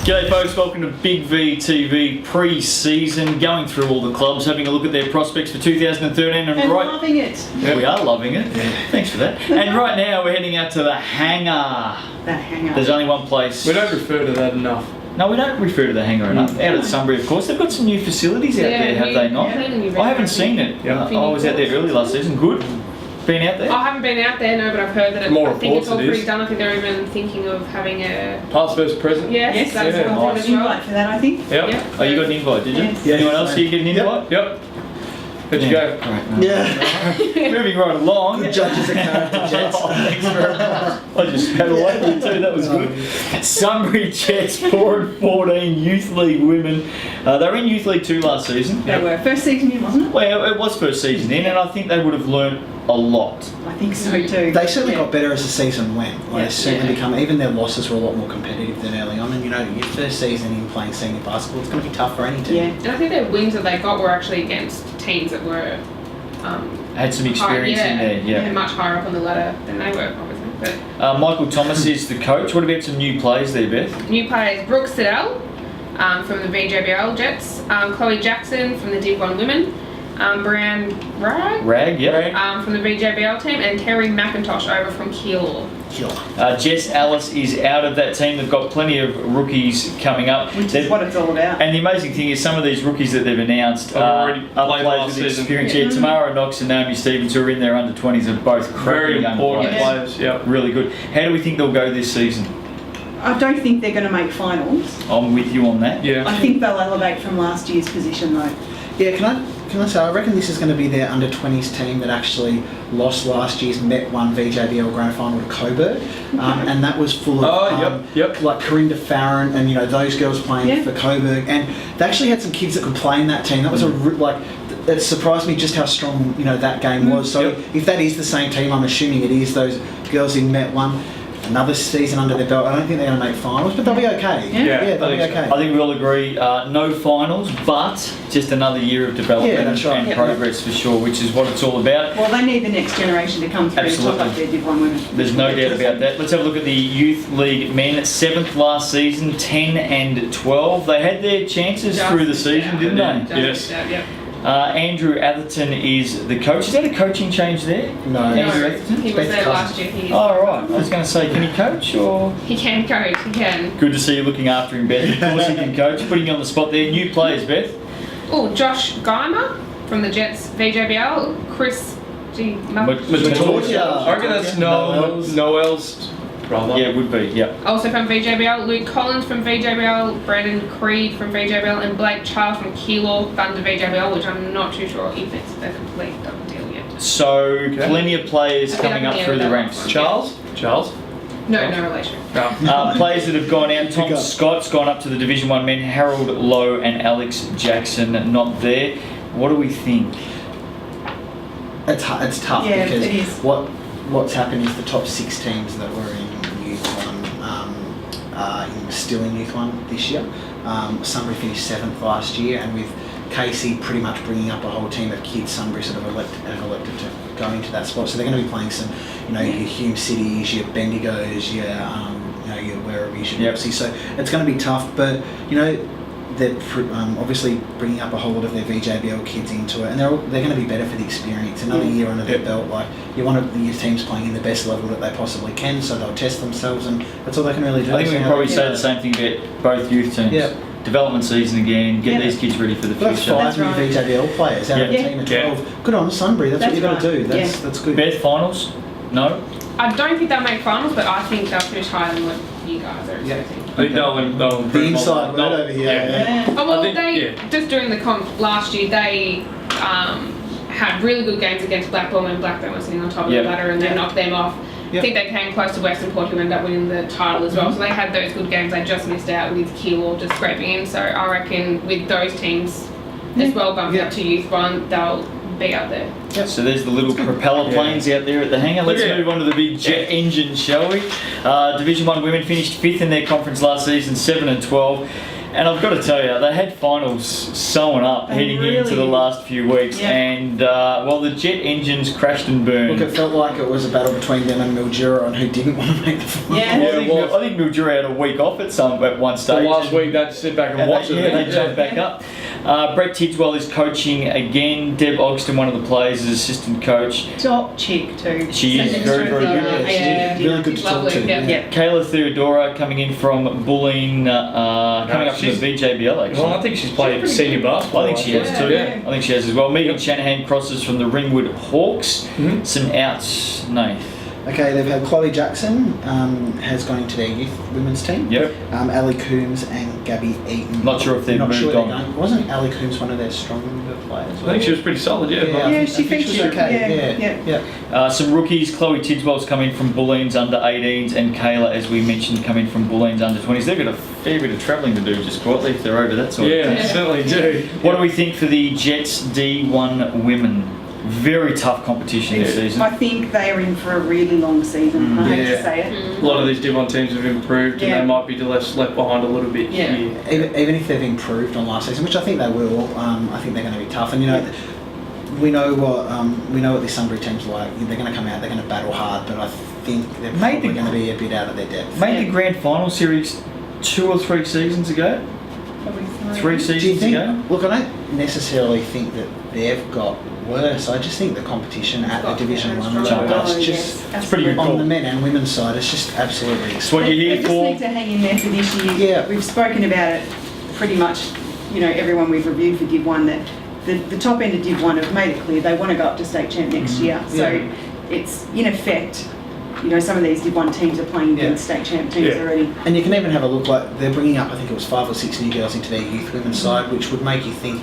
G'day folks, welcome to Big V TV pre-season, going through all the clubs, having a look at their prospects for 2013 and loving it. Yeah, we are loving it. Yeah. Thanks for that. And right now we're heading out to the hangar. The hangar. There's only one place. We don't refer to that enough. No, we don't refer to the hangar enough. Out at Sunbury, of course. They've got some new facilities out there, have they not? I haven't seen it. I was out there early last season. Good. Been out there? I haven't been out there, no, but I've heard that I think it's all pretty is. done. I think they're even thinking of having a Past versus present? yes, that's yeah. what An invite for that, I think. Yep. Yep. Oh, you got an invite, did you? Yes. Anyone else here get an invite? Yep. How'd you go? Great. Yeah. Moving right along. Good judges of character, Jets. Oh, thanks very much. I just spat all over you too, that was good. Sunbury Jets 4 and 14 Youth League women. They were in Youth League 2 last season. They were. First season in, wasn't it? Well, it was first season in, and I think they would have learnt a lot. I think so too. They certainly got better as the season went. They certainly become, even their losses were a lot more competitive than early on. And you know, your first season in playing senior basketball, it's going to be tough for any team. Yeah. And I think their wins that they got were actually against teams that were Had some experience in there, and much higher up on the ladder than they were, obviously. But Michael Thomas is the coach. What about some new players there, Beth? new players: Brooke Siddell from the VJBL Jets, Chloe Jackson from the Div 1 Women, Brianne Rag, yeah. from the VJBL team, and Terry McIntosh over from Keele. Jess Alice is out of that team. They've got plenty of rookies coming up. Which is what it's all about. And the amazing thing is some of these rookies that they've announced are already played players last with season. experience. Yeah, Tamara Knox and Naomi Stevens, who are in their under-20s, are both Very cracking young important players. players, yeah. Really good. How do we think they'll go this season? I don't think they're going to make finals. I'm with you on that. Yeah. I think they'll elevate from last year's position though. Yeah, can I say, I reckon this is going to be their under-20s team that actually lost last year's Met 1 VJBL Grand Final to Coburg. And that was full of like Corinda Farron and, you know, those girls playing for Coburg. And they actually had some kids that could play in that team. That was it surprised me just how strong, you know, that game was. So if that is the same team, I'm assuming it is, those girls in Met 1. Another season under their belt. I don't think they're going to make finals, but they'll be okay. Yeah, they'll be okay. I think we all agree, no finals, but just another year of development and progress for sure, which is what it's all about. Well, they need the next generation to come through and top up their Div 1 women. There's no doubt about that. Let's have a look at the Youth League men. 7th last season, 10 and 12. They had their chances through the season, didn't they? Yes. Andrew Atherton is the coach. Is that a coaching change there? No. Andrew Atherton? He was there last year. Oh, right. I was going to say, can he coach or...? He can coach, he can. Good to see you looking after him, Beth. Of course he can coach. Putting you on the spot there. New players, Beth. Oh, Josh Geimer from the Jets VJBL, Chris Matortia. I reckon that's Noel's brother. Yeah, it would be, yeah. Also from VJBL, Luke Collins from VJBL, Brandon Creed from VJBL, and Blake Child from Keilor Thunder VJBL, which I'm not too sure if it's a complete done deal yet. So, plenty of players coming up through the ranks. Charles? No relation. Players that have gone out. Tom Scott's gone up to the Division 1 men. Harold Lowe and Alex Jackson not there. What do we think? It's tough Yeah, because it is. what's happened is the top 6 teams that were in Youth 1 are still in Youth 1 this year. Sunbury finished 7th last year, and with Casey pretty much bringing up a whole team of kids, Sunbury sort of have elected to go into that spot. So they're going to be playing some, you know, your Hume Cities, your Bendigos, your your Werribee, your Ipsy. So it's going to be tough, but you know, they're obviously bringing up a whole lot of their VJBL kids into it, and they're going to be better for the experience. Another year under their belt, like you want your teams playing in the best level that they possibly can, so they'll test themselves, and that's all they can really do. I think we can probably say the same thing about both youth teams. Yeah. Development season again, get these kids ready for the future. That's 5 new VJBL players out of a team of 12. Good on Sunbury, that's what you've got to do. That's good. Beth, finals? No? I don't think they'll make finals, but I think they'll finish higher than what you guys are expecting. I think they'll improve. The inside word over here. Oh, well, just during the comp last year, they had really good games against Blackburn when Blackburn was sitting on top of the ladder, and they knocked them off. I think they came close to Western Port, who ended up winning the title as well. So they had those good games. They just missed out with Keilor just scraping in. So I reckon with those teams as well bumped up to Youth 1, they'll be out there. So there's the little propeller planes out there at the hangar. Let's move on to the big jet engine, shall we? Division 1 women finished 5th in their conference last season, 7 and 12. And I've got to tell you, they had finals sewn up They heading really into the did. last few weeks, Yeah. and well, the jet engines crashed and burned. Look, it felt like it was a battle between them and Mildura on who didn't want to make the final. Yeah. I think Mildura had a week off at one The stage. last week they had to sit back and watch it. They jumped back up. Brett Tidswell is coaching again. Deb Ogston, one of the players, is assistant coach. Top chick too. She is very, very good. Yeah. Really good to talk Lovely, to. yeah. Yeah. Kayla Theodora coming in from Bulleen, coming up from the VJBL actually. Well, I think she's played senior basketball. I think she has too. Yeah. I think she has as well. Megan Shanahan crosses from the Ringwood Hawks. Mhm. Some outs, no. Okay, they've had Chloe Jackson has gone into their youth women's team. Yep. Ali Coombs and Gabby Eaton. Not sure if they've Not moved sure they're on. going. Wasn't Ali Coombs one of their stronger players? I think she was pretty solid, yeah. Yeah. Yeah, I she think featured. okay. Yeah. Some rookies. Chloe Tidswell's coming from Bulleen's under 18s, and Kayla, as we mentioned, coming from Bulleen's under 20s. They've got a fair bit of travelling to do just quietly if they're over that sort of Yeah, thing. they certainly do. What do we think for the Jets D1 women? Very tough competition this season. I think they are in for a really long season. I hate Yeah. to say it. A lot of these D1 teams have improved and Yeah. they might be left behind a little bit Yeah. here. Even if they've improved on last season, which I think they will, I think they're going to be tough. And we know what this Sunbury team's like. They're going to come out, they're going to battle hard, but I think they're probably going to be a bit out of their depth. Made the grand final series 2 or 3 seasons ago. Probably 3 Do you seasons think? ago. Look, I don't necessarily think that they've got worse. I just think the competition at the Division One Jumped level up. is just It's pretty good. on the men and women's side. It's just absolutely. It's what you're They here just for. need to hang in there for this year. Yeah. We've spoken about it pretty much, everyone we've reviewed for Div 1, that the top end of Div 1 have made it clear they want to go up to state champ next year. So Yeah. it's, in effect, some of these Div 1 teams are playing against state champ teams Yeah. already. And you can even have a look, like they're bringing up, I think it was 5 or 6 new girls into their youth women's side, which would make you think,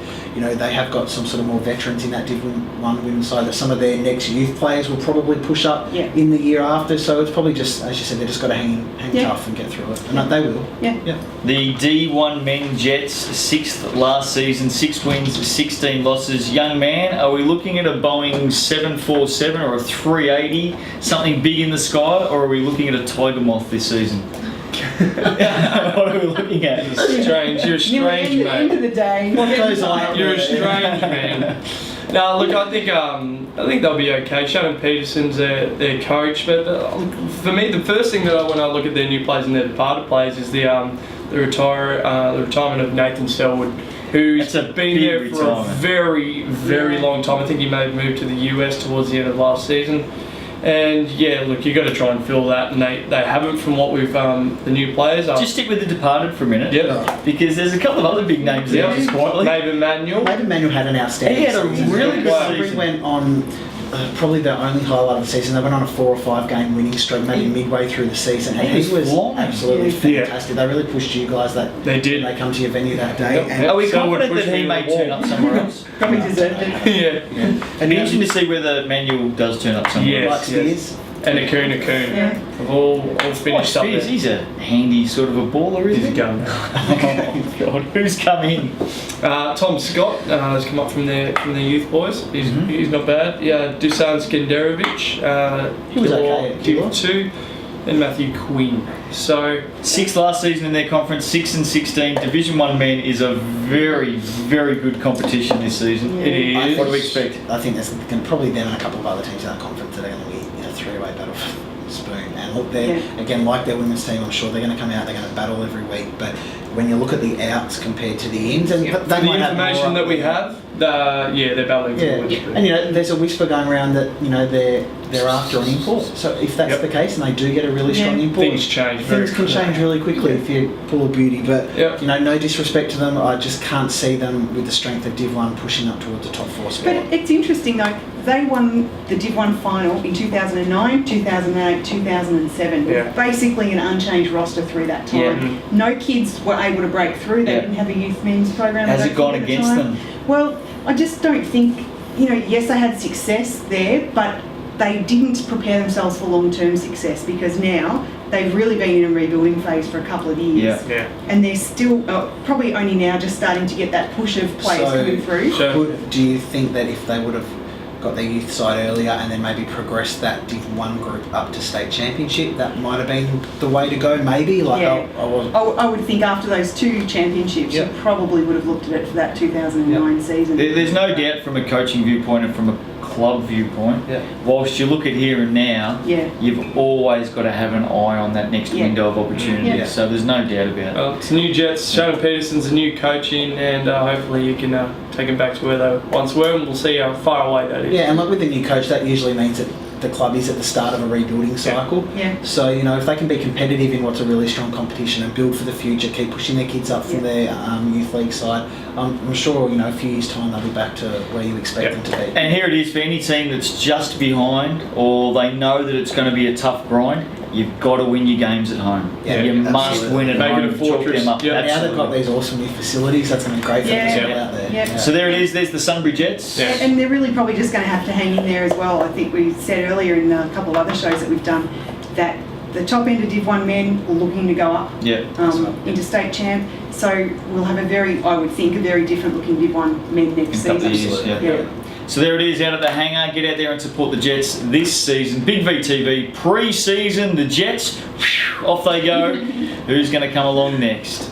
they have got some sort of more veterans in that Division 1 women's side that some of their next youth players will probably push up Yeah. in the year after. So it's probably just, as you said, they've just got to hang Yeah. tough and get through it. And they will. Yeah. Yeah. The D1 men Jets, 6th last season, 6 wins, 16 losses. Young man, are we looking at a Boeing 747 or a 380, something big in the sky, or are we looking at a Tiger Moth this season? What are we looking at? Strange, you're a strange End mate. of the day. What goes on? You're a strange man. No, look, I think they'll be okay. Shannon Peterson's their coach, but for me, the first thing that when I look at their new players and their departed players is the retirement of Nathan Selwood, who's That's a been big there for a retirement. very, very long time. I think he may have moved to the US towards the end of last season. And yeah, look, you got to try and fill that, and they haven't from what we've the new players. Just stick with the departed for a minute. Yep. Because there's a couple of other big names there, just quietly. Maven Manuel. Maiden Manuel had an outstanding He had a season. really good Sunbury season. went on probably the only highlight of the season. They went on a 4 or 5 game winning streak, maybe midway through the season, and He he was was flying. absolutely Yeah. fantastic. They really pushed you guys that They did. they come to your venue that day. Yep. And Are we Selwood confident pushed that he me may to the turn wall. up somewhere else? Probably deserved it. Yeah. It'd be interesting to see whether Manuel does turn up somewhere. Yes. like Spears. And Akun. Yeah. Have all Like finished up Spears, there. he's a handy sort of a baller, He's isn't a he? gun. Oh God, who's come in? Tom Scott has come up from the youth boys. He's not bad. Yeah, Dusan Skenderovic. He was okay at Div Kilo. 2, and Matthew Quinn. So 6th last season in their conference, 6 and 16. Division 1 men is a very, very good competition this season. Yeah. it is. What do we expect? I think there's going to probably them and a couple of other teams in that conference that are going to be a 3-way battle for spoon. And look, they're again like their women's team. I'm sure they're going to come out. They're going to battle every week. But when you look at the outs compared to the ins, and Yeah. they The might have information more that we have, they're battling Yeah, forward. and there's a whisper going around that they're after an import. So if that's Yep. the case, and they do get a really strong Yeah. import, Things change very things can quickly. change really quickly if you pull a beauty. But Yep. no disrespect to them, I just can't see them with the strength of Div 1 pushing up towards the top 4 spot. But it's interesting though, they won the Div 1 final in 2009, 2008, 2007. Yeah. Basically an unchanged roster through that time. Yeah. No kids were able to break through. They Yeah. didn't have a youth men's program. I Has don't it gone think, at the against time. them? Well, I just don't think, yes, they had success there, but they didn't prepare themselves for long-term success because now they've really been in a rebuilding phase for a couple of years. Yeah. Yeah. And they're still probably only now just starting to get that push of players So- coming through. So Do you think that if they would have got their youth side earlier, and then maybe progressed that Div 1 group up to state championship. That might have been the way to go, maybe. Like Yeah. I I would think after those 2 championships, Yeah. you probably would have looked at it for that 2009 season. There's no doubt from a coaching viewpoint and from a club viewpoint, Yeah. whilst you look at here and now, Yeah. you've always got to have an eye on that next Yeah. window of opportunity. Yeah. So there's no doubt about it. Well, it's new Jets. Shannon Peterson's a new coach in, and hopefully you can take them back to where they once were, and we'll see how far away that is. Yeah, and like with the new coach, that usually means that the club is at the start of a rebuilding cycle. Yeah. So, you know, if they can be competitive in what's a really strong competition and build for the future, keep pushing their kids up from their youth league side, I'm sure, you know, a few years' time they'll be back to where you expect them to be. And here it is for any team that's just behind or they know that it's going to be a tough grind. You've got to win your games at home. Yeah, you must absolutely. win at Make it home. a Chalk fortress. them up. Yeah. Now they've Absolutely. got these awesome new facilities, that's going to be great for them as Yeah. well out there. Yeah. So there it is. There's the Sunbury Jets. Yeah. And they're really probably just going to have to hang in there as well. I think we said earlier in a couple of other shows that we've done that the top end of Div 1 men are looking to go up Yeah. into state champ. So we'll have I would think, a very different looking Div 1 men next In a couple of season. years, yeah. Yeah. So there it is out at the hangar. Get out there and support the Jets this season. Big VTV pre-season. The Jets, whew, off they go. Who's going to come along next?